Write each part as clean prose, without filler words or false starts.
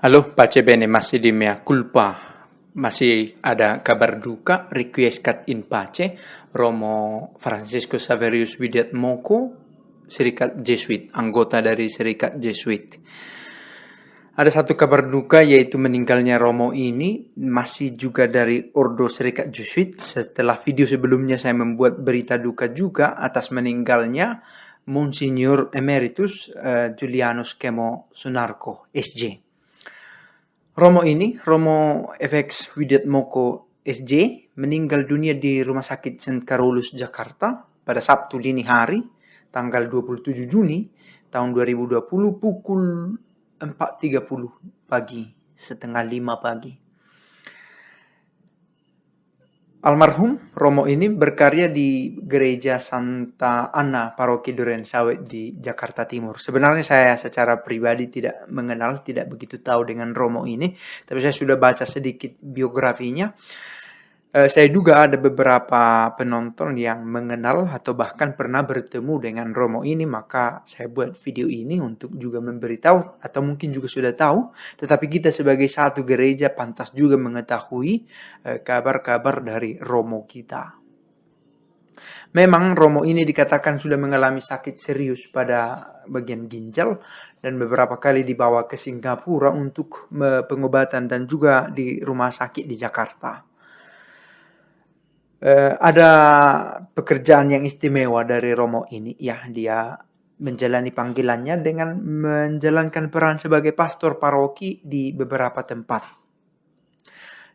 Halo, pace bene, masih di mea culpa. Masih ada kabar duka, requiescat in pace, Romo Francisco Saverius Widiat Moko, Serikat Jesuit, anggota dari Serikat Jesuit. Ada satu kabar duka yaitu meninggalnya Romo ini, masih juga dari Ordo Serikat Jesuit. Setelah video sebelumnya saya membuat berita duka juga atas meninggalnya Monsignor Emeritus Julianus Kemo Sunarko, SJ. Romo FX Widiat Moko SJ meninggal dunia di Rumah Sakit St. Carolus Jakarta pada Sabtu dini hari tanggal 27 Juni tahun 2020 pukul 4.30 pagi, setengah 5 pagi. Almarhum Romo ini berkarya di Gereja Santa Anna Paroki Duren Sawit di Jakarta Timur. Sebenarnya saya secara pribadi tidak mengenal, tidak begitu tahu dengan Romo ini, tapi saya sudah baca sedikit biografinya. Saya duga ada beberapa penonton yang mengenal atau bahkan pernah bertemu dengan Romo ini, maka saya buat video ini untuk juga memberitahu, atau mungkin juga sudah tahu, tetapi kita sebagai satu gereja pantas juga mengetahui kabar-kabar dari Romo kita. Memang Romo ini dikatakan sudah mengalami sakit serius pada bagian ginjal dan beberapa kali dibawa ke Singapura untuk pengobatan dan juga di rumah sakit di Jakarta. Ada pekerjaan yang istimewa dari Romo ini, ya, dia menjalani panggilannya dengan menjalankan peran sebagai pastor paroki di beberapa tempat.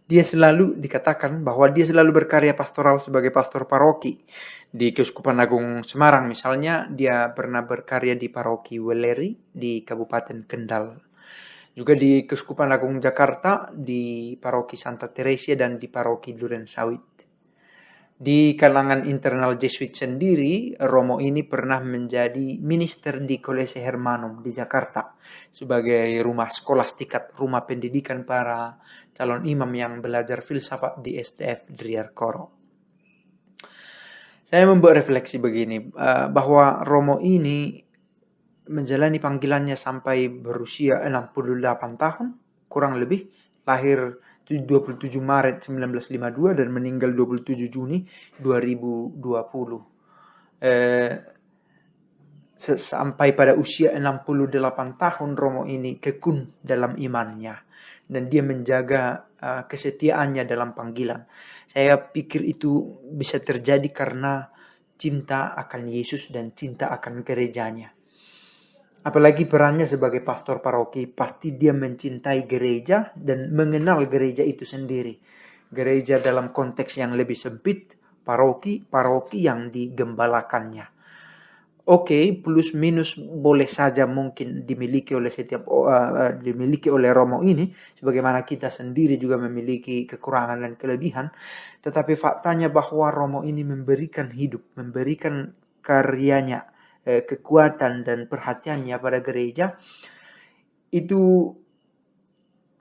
Dia selalu dikatakan bahwa dia selalu berkarya pastoral sebagai pastor paroki. Di Keuskupan Agung Semarang misalnya, dia pernah berkarya di paroki Weleri di Kabupaten Kendal. Juga di Keuskupan Agung Jakarta, di paroki Santa Teresia dan di paroki Duren Sawit. Di kalangan internal Jesuit sendiri, Romo ini pernah menjadi minister di Kolese Hermanum di Jakarta sebagai rumah skolastikat, rumah pendidikan para calon imam yang belajar filsafat di STF Driarkoro. Saya membuat refleksi begini, bahwa Romo ini menjalani panggilannya sampai berusia 68 tahun, kurang lebih, lahir 27 Maret 1952 dan meninggal 27 Juni 2020. Sampai pada usia 68 tahun Romo ini kekun dalam imannya dan dia menjaga kesetiaannya dalam panggilan. Saya pikir itu bisa terjadi karena cinta akan Yesus dan cinta akan gerejanya. Apalagi perannya sebagai pastor paroki, pasti dia mencintai gereja dan mengenal gereja itu sendiri. Gereja dalam konteks yang lebih sempit, paroki yang digembalakannya. Oke, plus minus boleh saja mungkin dimiliki oleh Romo ini, sebagaimana kita sendiri juga memiliki kekurangan dan kelebihan. Tetapi faktanya bahwa Romo ini memberikan hidup, memberikan karyanya, kekuatan dan perhatiannya pada gereja, itu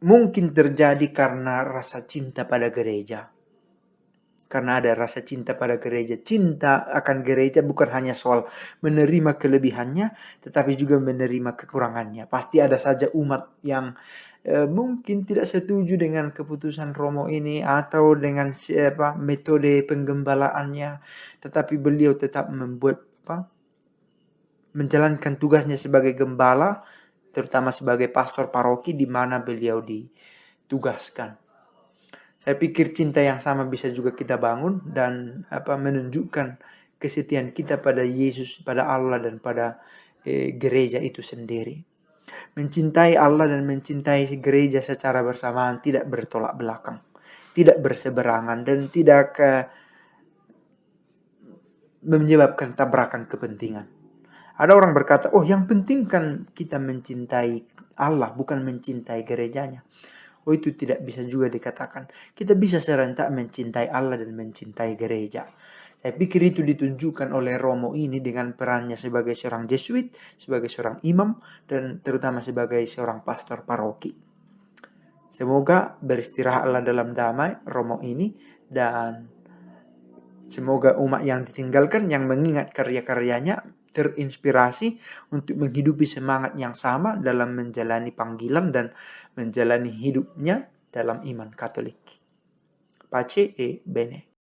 mungkin terjadi karena rasa cinta pada gereja. Karena ada rasa cinta pada gereja. Cinta akan gereja bukan hanya soal menerima kelebihannya, tetapi juga menerima kekurangannya. Pasti ada saja umat yang mungkin tidak setuju dengan keputusan Romo ini atau dengan metode penggembalaannya, tetapi beliau tetap menjalankan tugasnya sebagai gembala, terutama sebagai pastor paroki di mana beliau ditugaskan. Saya pikir cinta yang sama bisa juga kita bangun dan menunjukkan kesetiaan kita pada Yesus, pada Allah dan pada gereja itu sendiri. Mencintai Allah dan mencintai gereja secara bersamaan, tidak bertolak belakang, tidak berseberangan dan tidak menyebabkan tabrakan kepentingan. Ada orang berkata, yang penting kan kita mencintai Allah, bukan mencintai gerejanya. Itu tidak bisa juga dikatakan. Kita bisa serentak mencintai Allah dan mencintai gereja. Saya pikir itu ditunjukkan oleh Romo ini dengan perannya sebagai seorang Jesuit, sebagai seorang imam, dan terutama sebagai seorang pastor paroki. Semoga beristirahatlah dalam damai Romo ini, dan semoga umat yang ditinggalkan, yang mengingat karya-karyanya, terinspirasi untuk menghidupi semangat yang sama dalam menjalani panggilan dan menjalani hidupnya dalam iman Katolik. Pace e bene.